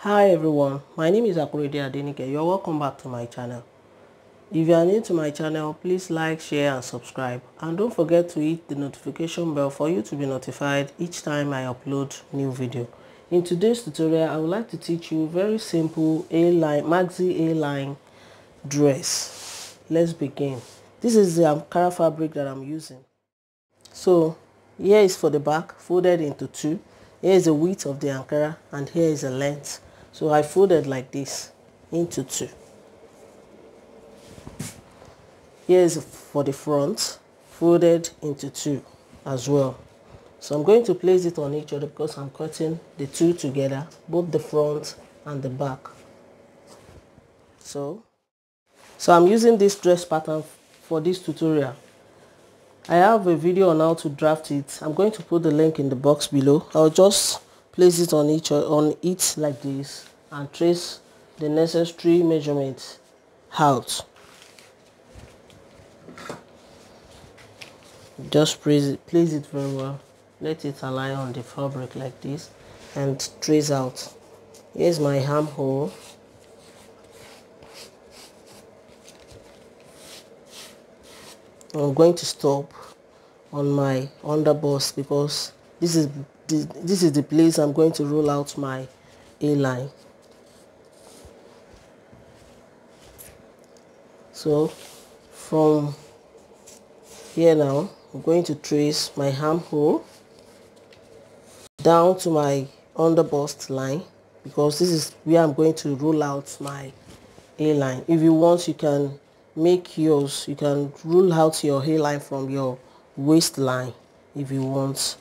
Hi everyone, my name is Akorede Adenike. You're welcome back to my channel. If you are new to my channel, please like, share and subscribe, and don't forget to hit the notification bell for you to be notified each time I upload new video. In today's tutorial, I would like to teach you very simple A-line, Maxi A-line dress. Let's begin. This is the Ankara fabric that I'm using. So here is for the back, folded into two. Here is the width of the Ankara and here is the length. So I folded like this into two. Here is for the front, folded into two as well. So I'm going to place it on each other because I'm cutting the two together, both the front and the back. So I'm using this dress pattern for this tutorial. I have a video on how to draft it. I'm going to put the link in the box below. I'll just place it on it like this and trace the necessary measurements out. Just place it very well. Let it align on the fabric like this and trace out. Here's my armhole. I'm going to stop on my underbust because this is the place I'm going to roll out my A-line. So from here now, I'm going to trace my armhole down to my underbust line because this is where I'm going to roll out my A-line. If you want, you can make yours, you can rule out your hairline from your waistline if you want.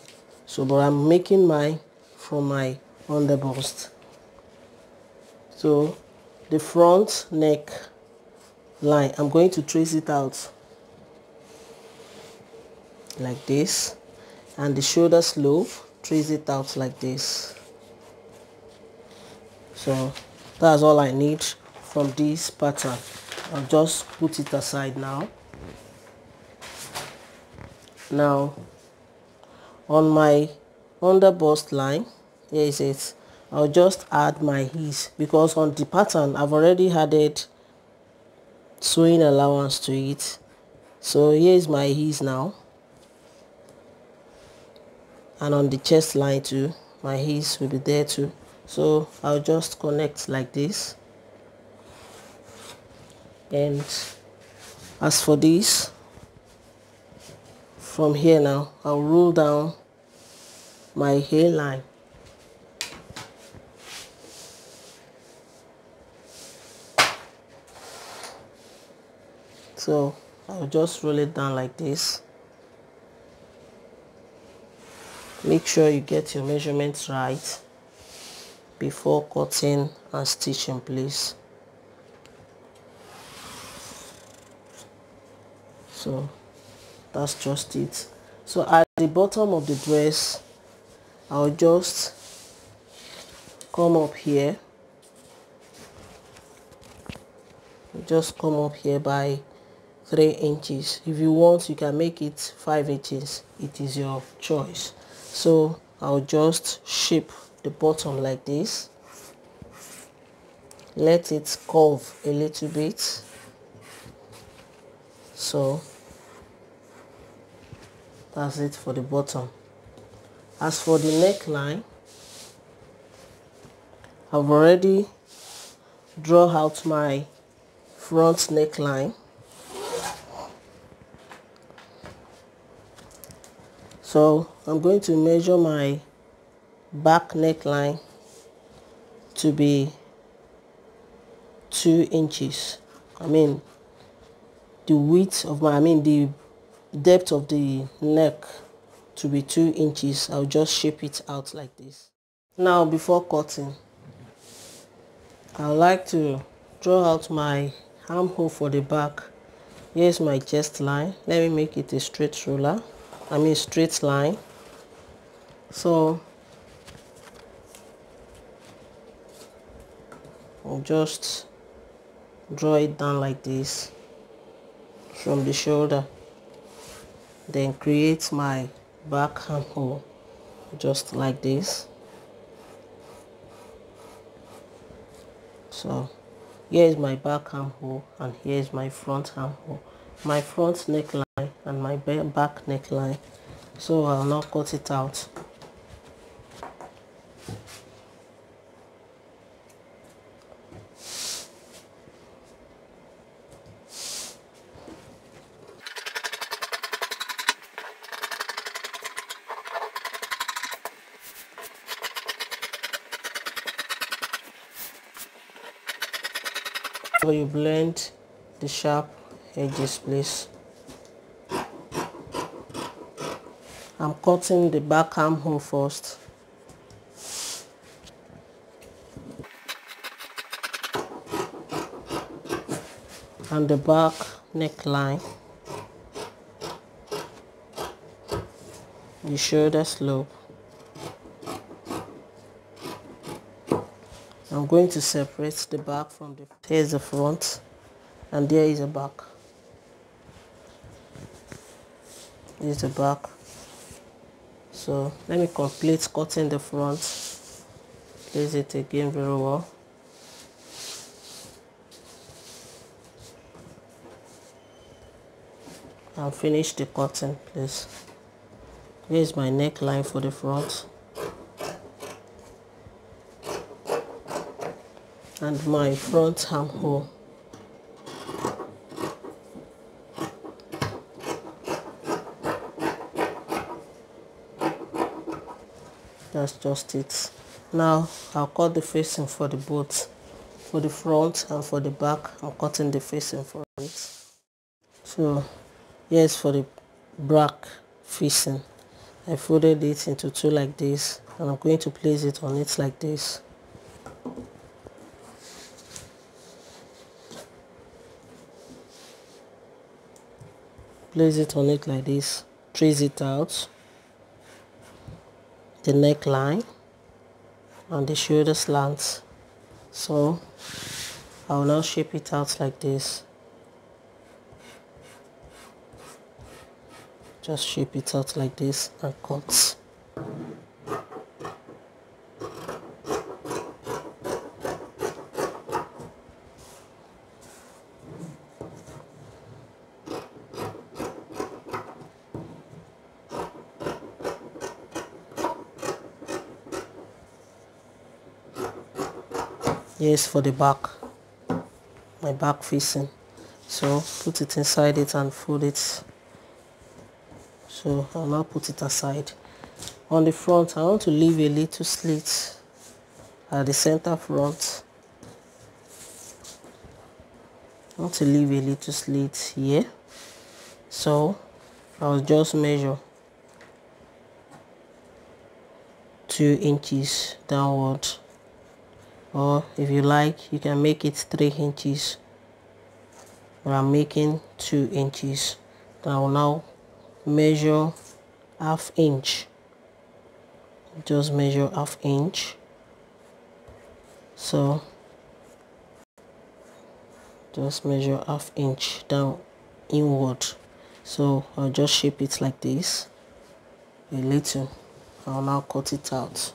So but I'm making mine from my underbust. So the front neck line, I'm going to trace it out like this, and the shoulder slope, trace it out like this. So that's all I need from this pattern. I'll just put it aside now. Now on my underbust line, here is it. I'll just add my ease because on the pattern I've already added sewing allowance to it. So here is my ease now, and on the chest line too, my ease will be there too. So I'll just connect like this. And as for this, from here now, I'll roll down my hairline. So I'll just roll it down like this. Make sure you get your measurements right before cutting and stitching, please. So that's just it. So at the bottom of the dress, I'll just come up here. Just come up here by 3 inches. If you want, you can make it 5 inches. It is your choice. So I'll just shape the bottom like this. Let it curve a little bit. So that's it for the bottom. As for the neckline, I've already drawn out my front neckline. So I'm going to measure my back neckline to be 2 inches. The width of the depth of the neck to be 2 inches. I'll just shape it out like this. Now before cutting, I would like to draw out my armhole for the back. Here's my chest line. Let me make it a straight straight line. So I'll just draw it down like this from the shoulder, then create my back armhole just like this. So here is my back armhole and here is my front armhole, my front neckline and my back neckline. So I'll now cut it out. So you blend the sharp edges, please. I'm cutting the back armhole first. And the back neckline, the shoulder slope. I'm going to separate the back from the, here's the front and there is the back. This is the back. So let me complete cutting the front. Place it again very well. And finish the cutting, please. Here's my neckline for the front. And my front armhole. That's just it. Now I'll cut the facing for the both. For the front and for the back, I'm cutting the facing for it. So here's for the back facing. I folded it into two like this and I'm going to place it on it like this. Place it on it like this, trace it out, the neckline and the shoulder slants. So I will now shape it out like this. Just shape it out like this and cut. Here's for the back, my back facing. So put it inside it and fold it. So I'll now put it aside. On the front, I want to leave a little slit at the center front. I want to leave a little slit here. So I'll just measure 2 inches downward. Or if you like, you can make it 3 inches. But I'm making 2 inches. Then I will now measure ½ inch. Just measure ½ inch. So just measure ½ inch down inward. So I'll just shape it like this a little. I'll now cut it out.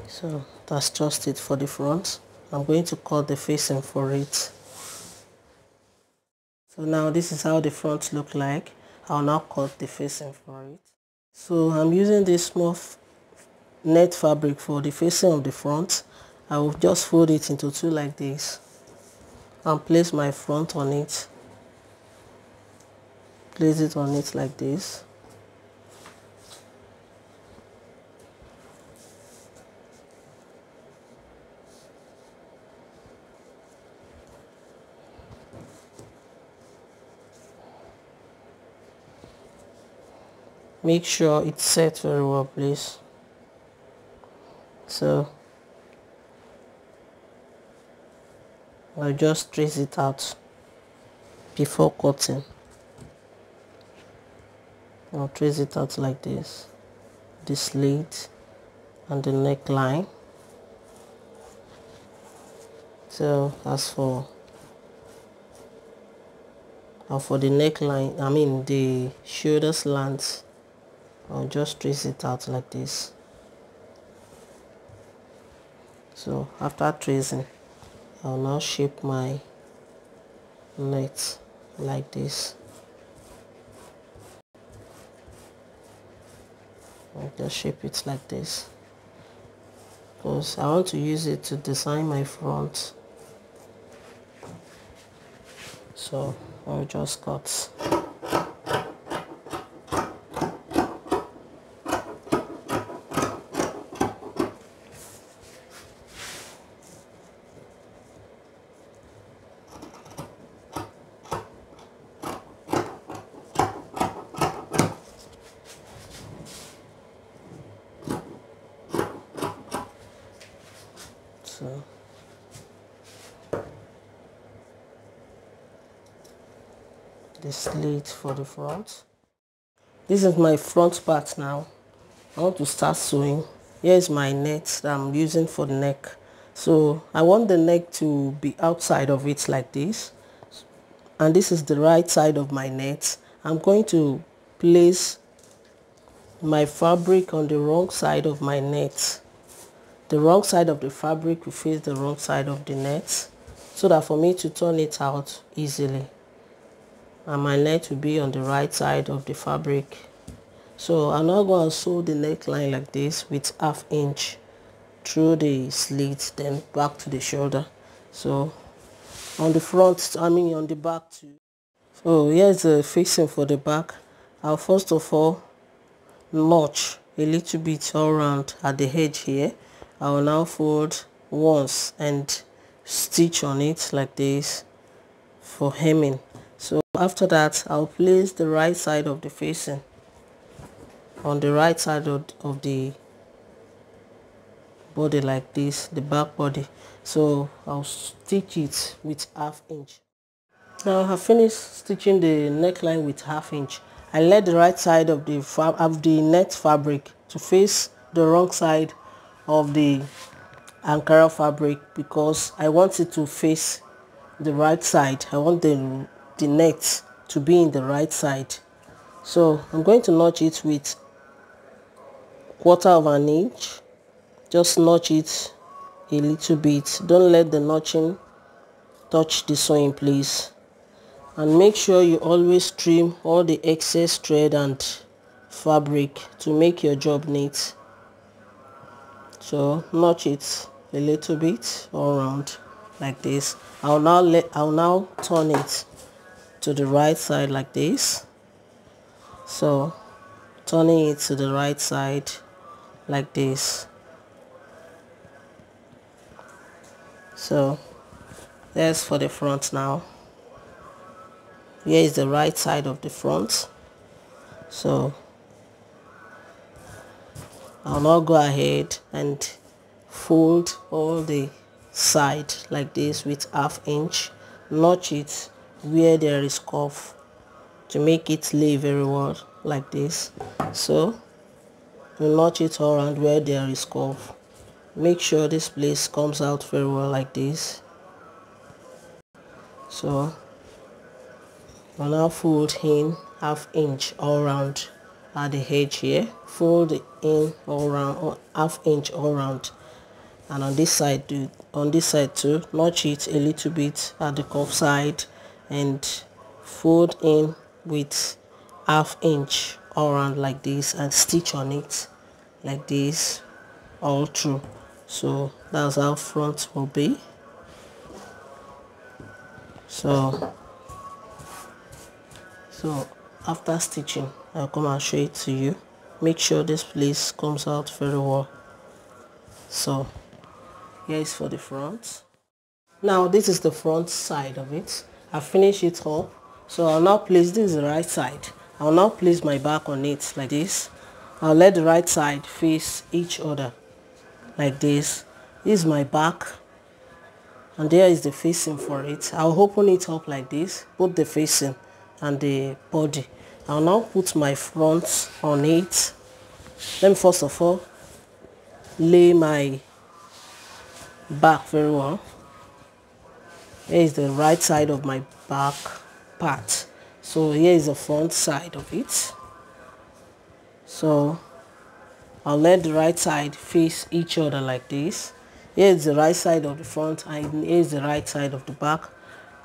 So that's just it for the front. I'm going to cut the facing for it. So now this is how the front look like. I'll now cut the facing for it. So I'm using this small net fabric for the facing of the front. I will just fold it into two like this and place my front on it. Place it on it like this. Make sure it's set very well, please. So I'll just trace it out before cutting. I'll trace it out like this. The slit and the neckline. So as for the neckline, I mean the shoulder slants, I'll just trace it out like this. So after tracing, I'll now shape my net like this. I'll just shape it like this because I want to use it to design my front. So I'll just cut. So the slit for the front. This is my front part now. I want to start sewing. Here is my net that I'm using for the neck. So I want the neck to be outside of it like this. And this is the right side of my net. I'm going to place my fabric on the wrong side of my net. The wrong side of the fabric will face the wrong side of the net, so that for me to turn it out easily. And my net will be on the right side of the fabric. So I'm now going to sew the neckline like this with 1/2 inch through the slit, then back to the shoulder. So on the front, on the back too. So here's the facing for the back. I'll first of all notch a little bit all around at the edge here. I will now fold once and stitch on it like this for hemming. So after that, I'll place the right side of the facing on the right side of the body like this, the back body. So I'll stitch it with 1/2 inch. Now I have finished stitching the neckline with 1/2 inch. I let the right side of the net fabric to face the wrong side of the Ankara fabric because I want it to face the right side. I want the net to be in the right side. So I'm going to notch it with 1/4 inch. Just notch it a little bit. Don't let the notching touch the sewing, please. And make sure you always trim all the excess thread and fabric to make your job neat. So notch it a little bit all around like this. I'll now turn it to the right side like this. So turning it to the right side like this. So there's for the front now. Here is the right side of the front. So I'll now go ahead and fold all the side like this with 1/2 inch. Notch it where there is curve to make it lay very well like this. So you notch it all around where there is curve. Make sure this place comes out very well like this. So I'll now fold in 1/2 inch all around at the edge here. Fold it in all around, 1/2 inch all around, and on this side too, notch it a little bit at the curve side and fold in with 1/2 inch all around like this and stitch on it like this all through. So that's how front will be. So after stitching, I'll come and show it to you. Make sure this place comes out very well. So here is for the front. Now this is the front side of it. I finished it up. So I'll now place, this is the right side. I'll now place my back on it like this. I'll let the right side face each other like this. This is my back. And there is the facing for it. I'll open it up like this, put the facing and the body. I'll now put my front on it. Let me first of all lay my back very well. Here is the right side of my back part. So here is the front side of it. So I'll let the right side face each other like this. Here is the right side of the front and here is the right side of the back.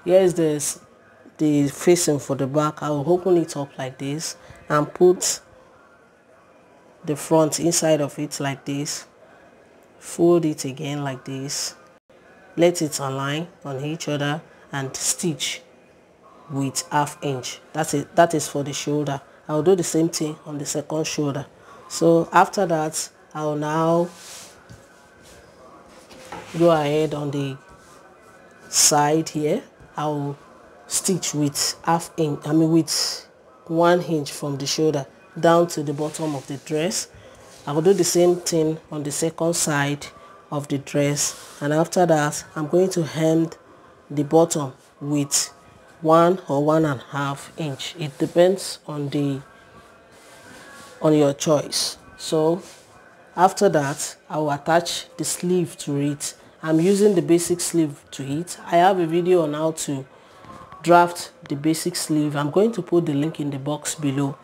Here is the facing for the back. I will open it up like this and put the front inside of it like this. Fold it again like this. Let it align on each other and stitch with 1/2 inch. That's it. That is for the shoulder. I'll do the same thing on the second shoulder. So after that, I'll now go ahead on the side here. I'll stitch with 1/2 inch, with 1 inch from the shoulder down to the bottom of the dress. I will do the same thing on the second side of the dress, and after that I'm going to hem the bottom with 1 or 1.5 inch. It depends on your choice. So after that, I will attach the sleeve to it. I'm using the basic sleeve to it. I have a video on how to draft the basic sleeve. I'm going to put the link in the box below,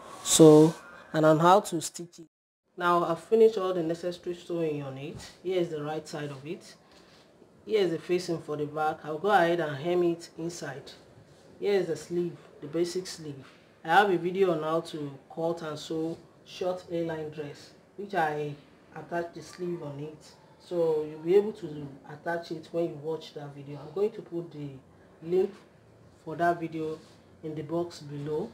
and on how to stitch it. Now I've finished all the necessary sewing on it. Here is the right side of it. Here is the facing for the back. I'll go ahead and hem it inside. Here is the sleeve, the basic sleeve. I have a video on how to cut and sew short A-line dress, which I attach the sleeve on it. So you'll be able to attach it when you watch that video. I'm going to put the link for that video in the box below.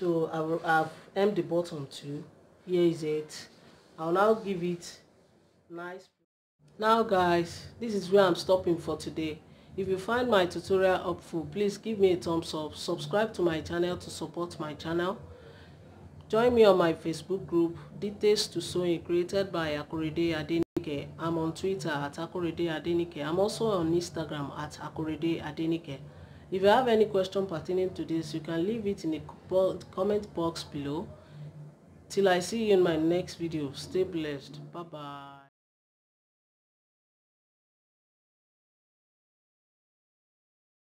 So I've hemmed the bottom too. Here is it. I'll now give it nice. Now guys, this is where I'm stopping for today. If you find my tutorial helpful, please give me a thumbs up. Subscribe to my channel to support my channel. Join me on my Facebook group, Details to Sewing, created by Akorede Adenike. I'm on Twitter at Akorede Adenike. I'm also on Instagram at Akorede Adenike. If you have any question pertaining to this, you can leave it in the comment box below. Till I see you in my next video, stay blessed. Bye bye.